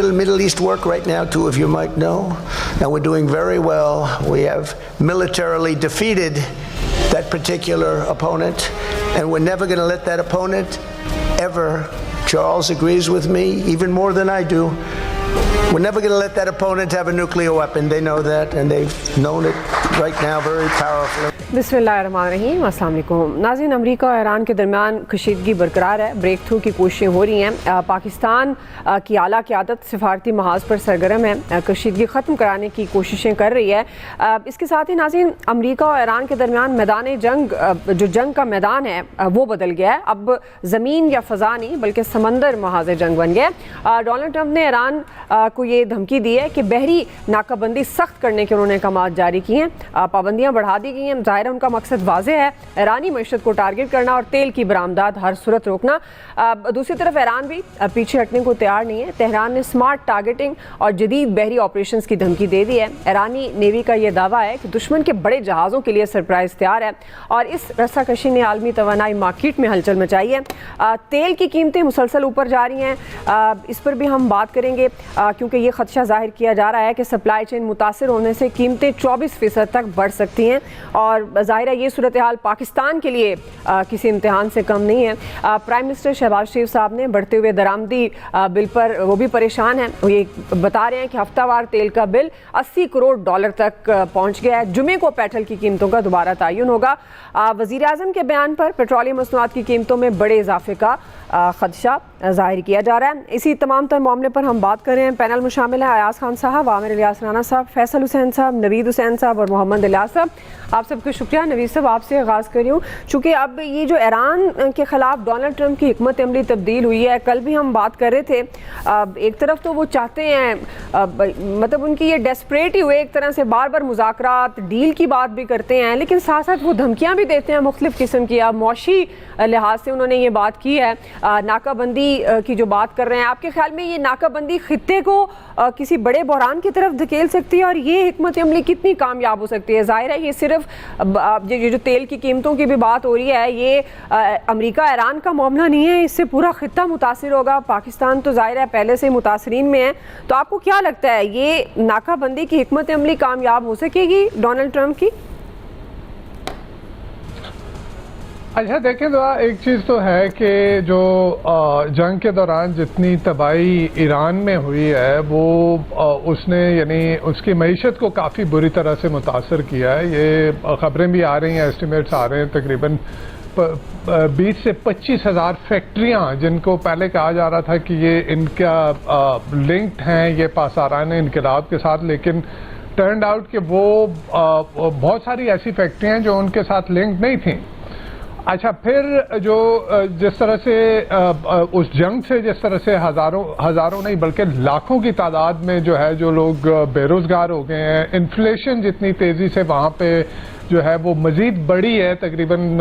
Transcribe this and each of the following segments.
little Middle East work right now, two of you might know, and we're doing very well. We have militarily defeated that particular opponent, and we're never going to let that opponent ever, Charles agrees with me even more than I do, we're never going to let that opponent have a nuclear weapon. They know that, and they've known it right now very powerfully. बिस्मिल्लाहिर्रहमानिर्रहीम, अस्सलाम वालेकुम नाज़रीन। अमरीका और Iran के दरमियान कशीदगी बरकरार है। Break through की कोशिशें हो रही हैं। पाकिस्तान की आला क़यादत सिफारती महाज पर सरगर्म है, कशीदगी ख़त्म कराने की कोशिशें कर रही है। इसके साथ ही नाज़रीन, अमरीका और ईरान के दरमियान मैदान जंग, जो जंग का मैदान है वो बदल गया है। अब ज़मीन या फ़ज़ा नहीं बल्कि समंदर महाज जंग बन गया है। डोनाल्ड ट्रंप ने ईरान को ये धमकी दी है कि बहरी नाकाबंदी सख्त करने के उन्होंने अहकाम जारी किए हैं। पाबंदियाँ बढ़ा दी गई हैं। ज़ाहिर है उनका मकसद वाज़ेह है, ईरानी मईशत को टारगेट करना और तेल की बरामदात हर सूरत रोकना। दूसरी तरफ ईरान भी पीछे हटने को तैयार नहीं है। तेहरान ने स्मार्ट टारगेटिंग और जदीद बहरी ऑपरेशंस की धमकी दे दी है। ईरानी नेवी का यह दावा है कि दुश्मन के बड़े जहाज़ों के लिए सरप्राइज़ तैयार है और इस रस्साकशी ने आलमी तवानाई मार्केट में हलचल मचाई है। तेल की कीमतें मुसलसल ऊपर जा रही हैं, इस पर भी हम बात करेंगे क्योंकि ये खदशा जाहिर किया जा रहा है कि सप्लाई चेन मुतासर होने से कीमतें 24% तक बढ़ सकती हैं और ज़ाहिर है ये सूरत हाल पाकिस्तान के लिए किसी इम्तिहान से कम नहीं है। प्राइम मिनिस्टर शहबाज शरीफ साहब ने बढ़ते हुए दरामदी बिल पर वो भी परेशान हैं। वो ये बता रहे हैं कि हफ्तावार तेल का बिल $80 करोड़ तक पहुंच गया है। जुमे को पेट्रोल की कीमतों का दोबारा तयन होगा। वज़ीर आज़म के बयान पर पेट्रोलियम मसनूआत की कीमतों में बड़े इजाफे का खदशा ज़ाहिर किया जा रहा है। इसी तमाम तर मामले पर हम बात कर रहे हैं। पैनल में शामिल है अयाज खान साहब, आमिर इलियास राना साहब, फैसल हुसैन साहब, नवीद हुसैन साहब और मोहम्मद इलियास साहब। आप सबका शुक्रिया। नवीद साहब, आपसे आगाज़ कर रही हूँ चूँकि अब ये जो ईरान के ख़िलाफ़ डोनाल्ड ट्रंप की हिकमत अमली तब्दील हुई है। कल भी हम बात कर रहे थे, एक तरफ तो वो चाहते हैं, मतलब उनकी ये डेस्परेट ही हुए, एक तरह से बार बार मुज़ाकरात डील की बात भी करते हैं, लेकिन साथ साथ वो धमकियाँ भी देते हैं मुख्तलिफ़ किस्म की। अब मौशी लिहाज से उन्होंने ये बात की है, नाकाबंदी की जो बात कर रहे हैं, आपके ख्याल में ये नाकाबंदी खित्ते को किसी बड़े बहरान की तरफ धकेल सकती है और ये हिकमत अमली कितनी कामयाब हो सकती है? ज़ाहिर है ये सिर्फ ये जो तेल की कीमतों की भी बात हो रही है, ये अमेरिका ईरान का मामला नहीं है, इससे पूरा खित्ता मुतासिर होगा। पाकिस्तान तो ज़ाहिर है पहले से मुतासरीन में है। तो आपको क्या लगता है ये नाकाबंदी की हिकमत अमली कामयाब हो सकेगी डोनाल्ड ट्रंप की? अच्छा देखें तो एक चीज़ तो है कि जो जंग के दौरान जितनी तबाही ईरान में हुई है वो उसने यानी उसकी मईशत को काफ़ी बुरी तरह से मुतासर किया है। ये ख़बरें भी आ रही हैं, एस्टिमेट्स आ रहे हैं, तकरीबन 20 से 25 हज़ार फैक्ट्रियाँ जिनको पहले कहा जा रहा था कि ये इनका लिंक्ड हैं ये पासारान इनकलाब के साथ, लेकिन टर्न आउट कि वो बहुत सारी ऐसी फैक्ट्रियाँ जो उनके साथ लिंक्ड नहीं थी। अच्छा, फिर जो जिस तरह से उस जंग से जिस तरह से हज़ारों नहीं बल्कि लाखों की तादाद में जो है जो लोग बेरोज़गार हो गए हैं, इन्फ्लेशन जितनी तेज़ी से वहाँ पे जो है वो मज़ीद बढ़ी है। तकरीबन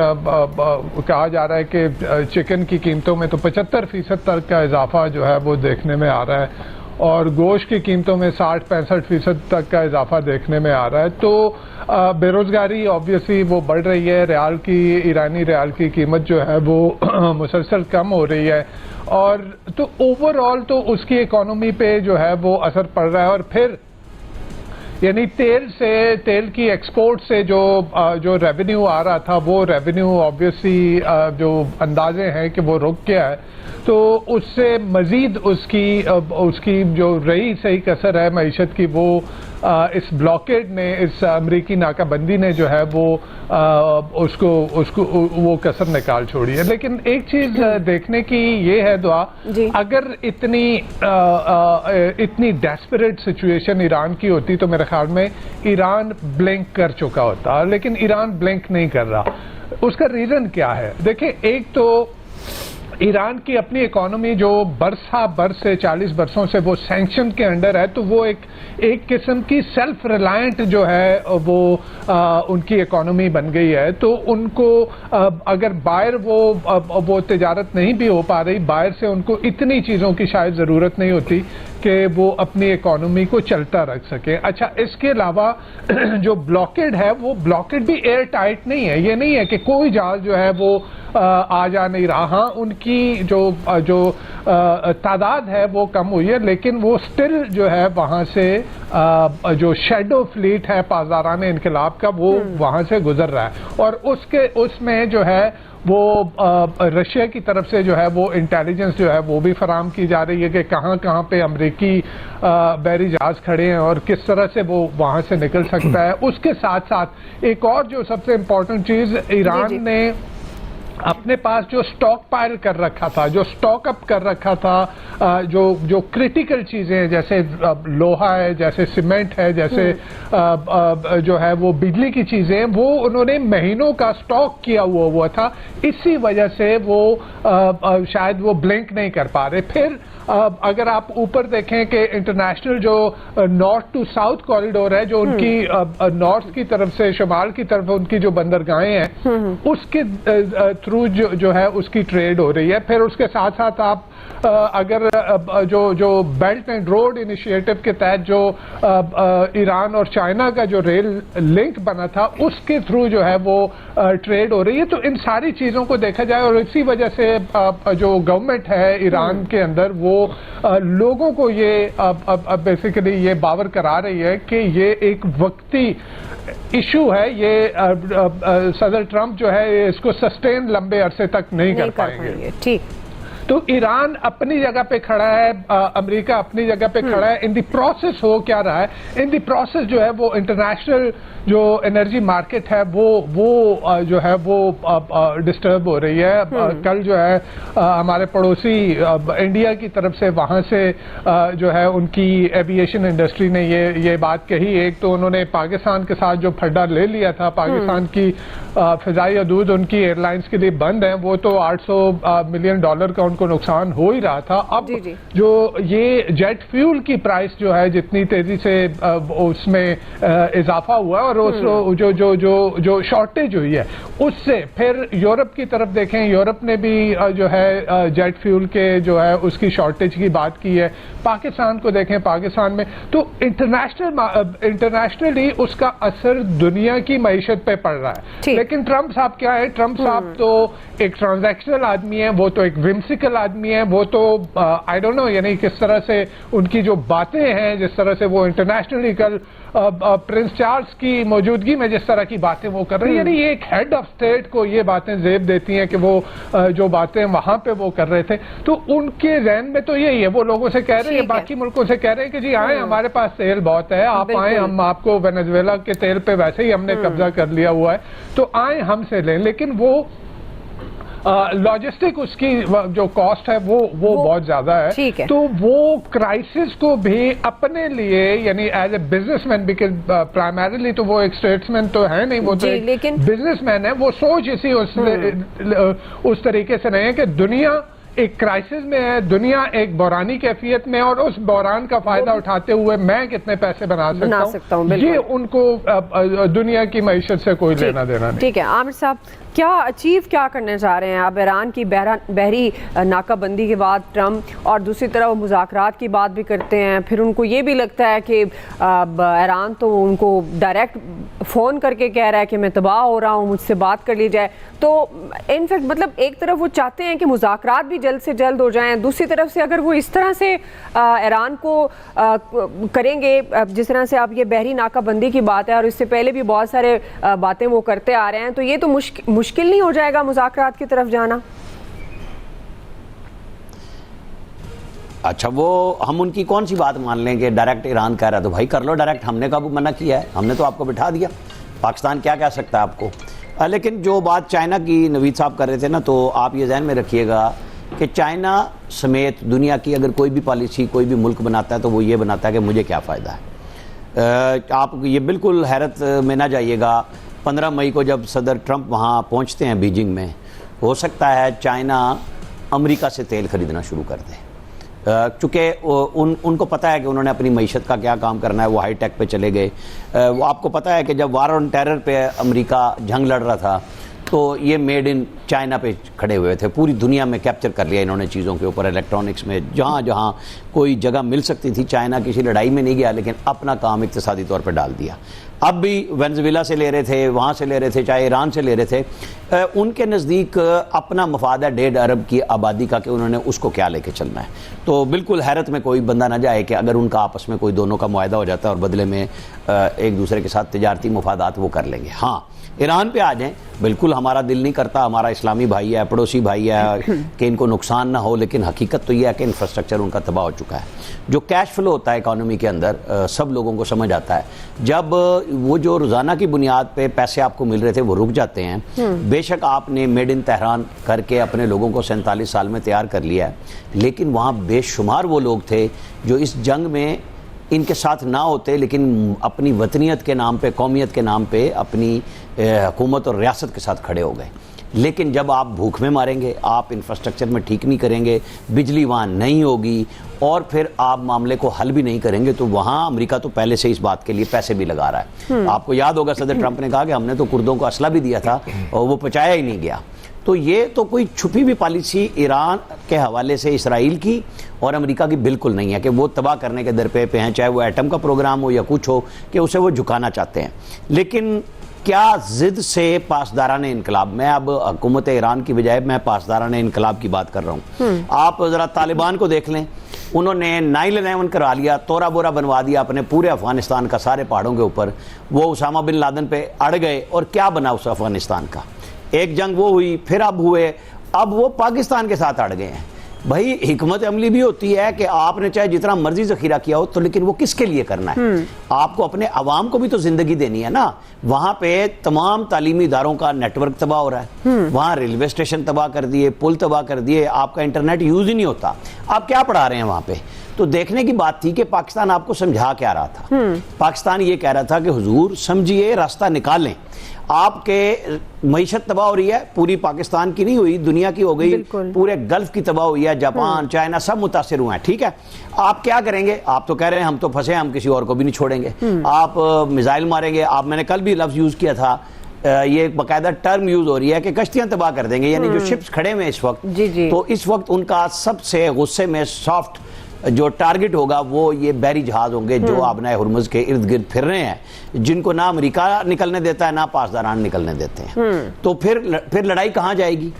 कहा जा रहा है कि चिकन की कीमतों में तो 75% तक का इजाफा जो है वो देखने में आ रहा है और गोश्त की कीमतों में 60-65% तक का इजाफा देखने में आ रहा है। तो बेरोज़गारी ऑब्वियसली वो बढ़ रही है, रियाल की ईरानी रियाल की कीमत जो है वो मुसलसल कम हो रही है और तो ओवरऑल तो उसकी इकोनॉमी पे जो है वो असर पड़ रहा है। और फिर यानी तेल की एक्सपोर्ट से जो रेवेन्यू आ रहा था वो रेवेन्यू ऑब्वियसली जो अंदाजे हैं कि वो रुक गया है, तो उससे मज़ीद उसकी जो रही सही कसर है मईशत की वो इस ब्लॉकेड ने, इस अमरीकी नाकाबंदी ने जो है वो उसको वो कसर निकाल छोड़ी है। लेकिन एक चीज़ देखने की ये है दुआ, अगर इतनी डेस्परेट सिचुएशन ईरान की होती तो मेरे ख्याल में ईरान ब्लिंक कर चुका होता, लेकिन ईरान ब्लिंक नहीं कर रहा। उसका रीज़न क्या है? देखिए, एक तो ईरान की अपनी इकोनॉमी जो बरस से 40 बरसों से वो सैंक्शन के अंडर है, तो वो एक किस्म की सेल्फ रिलायंट जो है वो उनकी इकोनॉमी बन गई है। तो उनको अगर बाहर वो तिजारत नहीं भी हो पा रही, बाहर से उनको इतनी चीज़ों की शायद ज़रूरत नहीं होती कि वो अपनी इकोनॉमी को चलता रख सके। अच्छा, इसके अलावा जो ब्लॉकेड है वो ब्लॉकेड भी एयर टाइट नहीं है। ये नहीं है कि कोई जहाज जो है वो आ जा नहीं रहा। हाँ, उनकी जो तादाद है वो कम हुई है, लेकिन वो स्टिल जो है वहाँ से जो शेडो फ्लीट है पासदारान इनकलाब का, वो वहाँ से गुजर रहा है। और उसमें जो है वो रशिया की तरफ से जो है वो इंटेलिजेंस जो है वो भी फराहम की जा रही है कि कहाँ कहाँ पे अमरीकी बहरी जहाज खड़े हैं और किस तरह से वो वहाँ से निकल सकता है। उसके साथ साथ एक और जो सबसे इम्पोर्टेंट चीज़, ईरान ने अपने पास जो स्टॉक पाइल कर रखा था, जो स्टॉक अप कर रखा था, जो क्रिटिकल चीज़ें हैं, जैसे लोहा है, जैसे सीमेंट है, जैसे जो है वो बिजली की चीज़ें हैं, वो उन्होंने महीनों का स्टॉक किया हुआ था। इसी वजह से वो शायद वो ब्लिंक नहीं कर पा रहे। फिर अगर आप ऊपर देखें कि इंटरनेशनल जो नॉर्थ टू साउथ कॉरिडोर है, जो उनकी नॉर्थ की तरफ से शुमाल की तरफ उनकी जो बंदरगाहें हैं, उसके थ्रू जो है उसकी ट्रेड हो रही है। फिर उसके साथ साथ आप अगर जो बेल्ट एंड रोड इनिशिएटिव के तहत जो ईरान और चाइना का जो रेल लिंक बना था, उसके थ्रू जो है वो ट्रेड हो रही है। तो इन सारी चीज़ों को देखा जाए, और इसी वजह से जो गवर्नमेंट है ईरान के अंदर, वो लोगों को ये बेसिकली ये बावर करा रही है कि ये एक वक्ती इशू है, ये सदर ट्रंप जो है इसको सस्टेन लंबे अरसे तक नहीं कर पाएंगे। ठीक। तो ईरान अपनी जगह पे खड़ा है, अमेरिका अपनी जगह पे खड़ा है। इन द प्रोसेस हो क्या रहा है, इन द प्रोसेस जो है वो इंटरनेशनल जो एनर्जी मार्केट है वो जो है वो डिस्टर्ब हो रही है। कल जो है हमारे पड़ोसी इंडिया की तरफ से, वहाँ से जो है उनकी एविएशन इंडस्ट्री ने ये बात कही। एक तो उन्होंने पाकिस्तान के साथ जो फड्डा ले लिया था, पाकिस्तान की फिजाई हदूद उनकी एयरलाइंस के लिए बंद है, वो तो $800 मिलियन का उनको नुकसान हो ही रहा था। अब जो ये जेट फ्यूल की प्राइस जो है जितनी तेजी से उसमें इजाफा हुआ है, और उस जो शॉर्टेज हुई है, उससे फिर यूरोप की तरफ देखें, यूरोप ने भी जो है जेट फ्यूल के जो है उसकी शॉर्टेज की बात की है। पाकिस्तान को देखें, पाकिस्तान में तो इंटरनेशनली उसका असर दुनिया की मईशत पे पड़ रहा है। लेकिन ट्रंप साहब क्या है, ट्रंप साहब तो एक ट्रांजैक्शनल आदमी है, वो तो एक विम्सिकल आदमी है, वो तो आई डोंट नो, यानी किस तरह से उनकी जो बातें हैं, जिस तरह से वो इंटरनेशनली कल प्रिंस चार्ल्स की मौजूदगी में जिस तरह की बातें वो कर रहे हैं, यानी ये एक हेड ऑफ स्टेट को ये बातें जेब देती हैं कि वो जो बातें वहां पे वो कर रहे थे। तो उनके ज़हन में तो यही है, वो लोगों से कह रहे हैं, बाकी मुल्कों से कह रहे हैं कि जी आए, हमारे पास तेल बहुत है, आप आए, हम आपको वेनेजुएला के तेल पे वैसे ही हमने कब्जा कर लिया हुआ है, तो आए हमसे लें। लेकिन वो लॉजिस्टिक उसकी जो कॉस्ट है वो बहुत ज्यादा है। तो वो क्राइसिस को भी अपने लिए, यानी as a businessman, because primarily तो वो एक स्टेट्समैन तो है नहीं, वो तो एक बिजनेसमैन है, वो सोच इसी उस तरीके से नहीं है कि दुनिया एक क्राइसिस में है, दुनिया एक बहरानी कैफियत में, और उस बहरान का फायदा उठाते हुए मैं कितने पैसे बना सकता हूँ, ये उनको दुनिया की मईशत से कोई लेना देना नहीं। ठीक है आमिर साहब, क्या अचीव क्या करना चाह रहे हैं आप ईरान की बहरी नाकाबंदी के बाद ट्रम्प, और दूसरी तरफ वो मुज़ाकरात की बात भी करते हैं, फिर उनको ये भी लगता है कि ईरान तो उनको डायरेक्ट फ़ोन करके कह रहा है कि मैं तबाह हो रहा हूँ, मुझसे बात कर ली जाए। तो इनफैक्ट मतलब एक तरफ वो चाहते हैं कि मुज़ाकरात भी जल्द से जल्द हो जाएं, दूसरी तरफ से अगर वो इस तरह से ईरान को करेंगे, जिस तरह से आप ये बहरी नाकाबंदी की बात है, और इससे पहले भी बहुत सारे बातें वो करते आ रहे हैं, तो ये तो मुश्किल नहीं हो जाएगा मुज़ाकरात की तरफ जाना? अच्छा, वो हम उनकी कौन सी बात मान लें कि डायरेक्ट ईरान कह रहा है तो भाई कर लो डायरेक्ट, हमने कब मना किया है, हमने तो आपको बिठा दिया, पाकिस्तान क्या कह सकता है आपको। लेकिन जो बात चाइना की नवीद साहब कर रहे थे ना, तो आप ये ध्यान में रखिएगा कि चाइना समेत दुनिया की अगर कोई भी पॉलिसी कोई भी मुल्क बनाता है तो वो ये बनाता है कि मुझे क्या फ़ायदा है। आप ये बिल्कुल हैरत में ना जाइएगा, 15 मई को जब सदर ट्रंप वहाँ पहुँचते हैं बीजिंग में, हो सकता है चाइना अमेरिका से तेल खरीदना शुरू कर दे, चूँकि उनको पता है कि उन्होंने अपनी मईशत का क्या काम करना है, वो हाई टेक पे चले गए। वो आपको पता है कि जब वार ऑन टेरर पे अमेरिका जंग लड़ रहा था तो ये मेड इन चाइना पे खड़े हुए थे। पूरी दुनिया में कैप्चर कर लिया इन्होंने चीज़ों के ऊपर, इलेक्ट्रॉनिक्स में, जहाँ जहाँ कोई जगह मिल सकती थी। चाइना किसी लड़ाई में नहीं गया, लेकिन अपना काम इक्तिसादी तौर पर डाल दिया। अब भी वेनेजुएला से ले रहे थे, वहाँ से ले रहे थे, चाहे ईरान से ले रहे थे, उनके नज़दीक अपना मफाद है 1.5 अरब की आबादी का, कि उन्होंने उसको क्या लेके चलना है। तो बिल्कुल हैरत में कोई बंदा ना जाए कि अगर उनका आपस में कोई दोनों का मुआहदा हो जाता है और बदले में एक दूसरे के साथ तिजारती मुफादात वो कर लेंगे। हाँ, ईरान पे आ जाएं, बिल्कुल हमारा दिल नहीं करता, हमारा इस्लामी भाई है, पड़ोसी भाई है, कि इनको नुकसान ना हो, लेकिन हकीकत तो ये है कि इंफ्रास्ट्रक्चर उनका तबाह हो चुका है। जो कैश फ्लो होता है इकॉनमी के अंदर, सब लोगों को समझ आता है, जब वो जो रोज़ाना की बुनियाद पे पैसे आपको मिल रहे थे वो रुक जाते हैं। बेशक आपने मेड इन तेहरान करके अपने लोगों को 47 साल में तैयार कर लिया है, लेकिन वहाँ बेशुमार वो लोग थे जो इस जंग में इनके साथ ना होते, लेकिन अपनी वतनियत के नाम पे, कौमियत के नाम पे अपनी हुकूमत और रियासत के साथ खड़े हो गए। लेकिन जब आप भूख में मारेंगे, आप इंफ्रास्ट्रक्चर में ठीक नहीं करेंगे, बिजली वहाँ नहीं होगी, और फिर आप मामले को हल भी नहीं करेंगे, तो वहाँ अमेरिका तो पहले से इस बात के लिए पैसे भी लगा रहा है। आपको याद होगा सदर ट्रंप ने कहा कि हमने तो कुर्दों को असला भी दिया था और वो पहुँचाया ही नहीं गया। तो ये तो कोई छुपी हुई पॉलिसी ईरान के हवाले से इसराइल की और अमेरिका की बिल्कुल नहीं है कि वो तबाह करने के दरपे पे हैं, चाहे वो एटम का प्रोग्राम हो या कुछ हो, कि उसे वो झुकाना चाहते हैं। लेकिन क्या ज़िद से पासदाराने इनकलाब, मैं अब हुकूमत ईरान की बजाय मैं पासदाराने इनकलाब की बात कर रहा हूँ। आप ज़रा तालिबान को देख लें, उन्होंने 9/11 करा लिया, तोरा बोरा बनवा दिया अपने पूरे अफगानिस्तान का, सारे पहाड़ों के ऊपर। वो उसामा बिन लादेन पे अड़ गए, और क्या बना उस अफगानिस्तान का? एक जंग वो हुई, फिर अब हुए, अब वो पाकिस्तान के साथ अड़ गए हैं। भाई हिकमत अमली भी होती है कि आपने चाहे जितना मर्जी जखीरा किया हो, तो लेकिन वो किसके लिए करना है? आपको अपने अवाम को भी तो जिंदगी देनी है ना। वहां पे तमाम तालीमी इदारों का नेटवर्क तबाह हो रहा है, वहां रेलवे स्टेशन तबाह कर दिए, पुल तबाह कर दिए, आपका इंटरनेट यूज ही नहीं होता। आप क्या पढ़ा रहे हैं वहां पे? तो देखने की बात थी कि पाकिस्तान आपको समझा क्या रहा था। पाकिस्तान ये कह रहा था कि हुजूर समझिए, रास्ता निकालें, आपके मईशत तबाह हो रही है, पूरी पाकिस्तान की नहीं हुई, दुनिया की हो गई, पूरे गल्फ की तबाह हुई है, जापान, चाइना सब मुतासिर हुए हैं। ठीक है, आप क्या करेंगे? आप तो कह रहे हैं हम तो फंसे, हम किसी और को भी नहीं छोड़ेंगे। आप मिसाइल मारेंगे, आप, मैंने कल भी लफ्ज यूज किया था, ये एक बाकायदा टर्म यूज हो रही है कि कश्तियां तबाह कर देंगे, यानी जो शिप्स खड़े हुए इस वक्त, तो इस वक्त उनका सबसे गुस्से में सॉफ्ट जो टारगेट होगा वो ये बहरी जहाज होंगे जो आबनाए हुर्मुज के इर्द गिर्द फिर रहे हैं, जिनको ना अमेरिका निकलने देता है ना पासदारान निकलने देते हैं। तो फिर लड़ाई कहाँ जाएगी?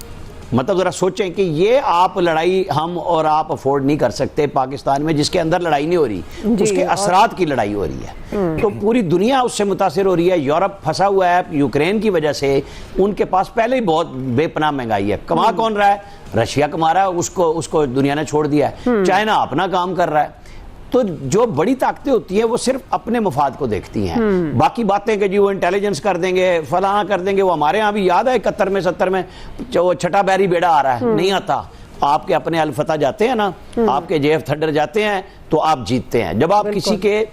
मतलब जरा सोचें कि ये आप लड़ाई हम और आप अफोर्ड नहीं कर सकते पाकिस्तान में, जिसके अंदर लड़ाई नहीं हो रही, उसके असरात की लड़ाई हो रही है। तो पूरी दुनिया उससे मुतासिर हो रही है। यूरोप फंसा हुआ है यूक्रेन की वजह से, उनके पास पहले ही बहुत बेपनाह महंगाई है। कमा कौन रहा है? रशिया कमा रहा है, उसको दुनिया ने छोड़ दिया है। चाइना अपना काम कर रहा है। तो जो बड़ी ताकतें होती हैं वो सिर्फ अपने मफाद को देखती हैं। बाकी बातें कि जी वो इंटेलिजेंस कर देंगे, फलाना कर देंगे, वो हमारे यहाँ भी याद है 71 में 70 में जो छठा बैरी बेड़ा आ रहा है, नहीं आता। आपके अपने अलफता जाते हैं ना, आपके जेएफ थंडर जाते हैं तो आप जीतते हैं। जब आप किसी के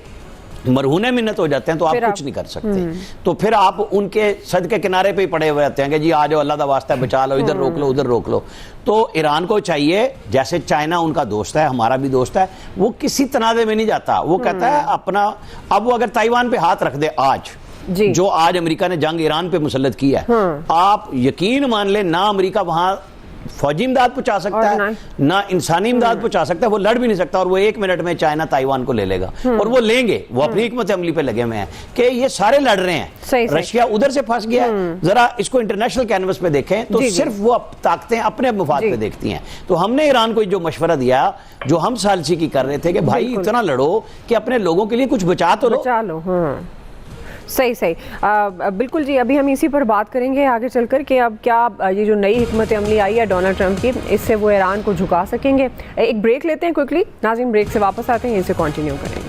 मरहूने मिन्नत हो जाते हैं तो आप कुछ नहीं कर सकते। तो फिर आप उनके सद के किनारे पे ही पड़े हुए रहते हैं कि जी आ जाओ, अल्लाह दा वास्ता बचा लो, इधर रोक लो, उधर रोक लो। तो ईरान को चाहिए, जैसे चाइना उनका दोस्त है, हमारा भी दोस्त है, वो किसी तनाज़े में नहीं जाता। वो कहता है अपना, अब वो अगर ताइवान पे हाथ रख दे आज, जो आज अमेरिका ने जंग ईरान पे मुसल्लत की है, आप यकीन मान लें ना अमेरिका वहां फौजी इमदाद पहुंचा सकता है ना इंसानी इमदाद पहुंचा सकता है, वो लड़ भी नहीं सकता। और वो 1 मिनट में चाइना ताइवान को ले लेगा, और वो लेंगे। वो अपनी हिकमत अमली पे लगे हुए हैं कि ये सारे लड़ रहे हैं। रशिया उधर से फंस गया है, जरा इसको इंटरनेशनल कैनवस पे देखें तो सिर्फ वो ताकतें अपने मफाद पे देखती हैं। तो हमने ईरान को जो मशवरा दिया, जो हम सालसी की कर रहे थे कि भाई इतना लड़ो कि अपने लोगों के लिए कुछ बचा तो लो। सही बिल्कुल जी। अभी हम इसी पर बात करेंगे आगे चलकर कि अब क्या ये जो नई हिकमत अमली आई है डोनाल्ड ट्रंप की, इससे वो ईरान को झुका सकेंगे। एक ब्रेक लेते हैं क्विकली नाज़रीन, ब्रेक से वापस आते हैं, इसे कंटिन्यू करें।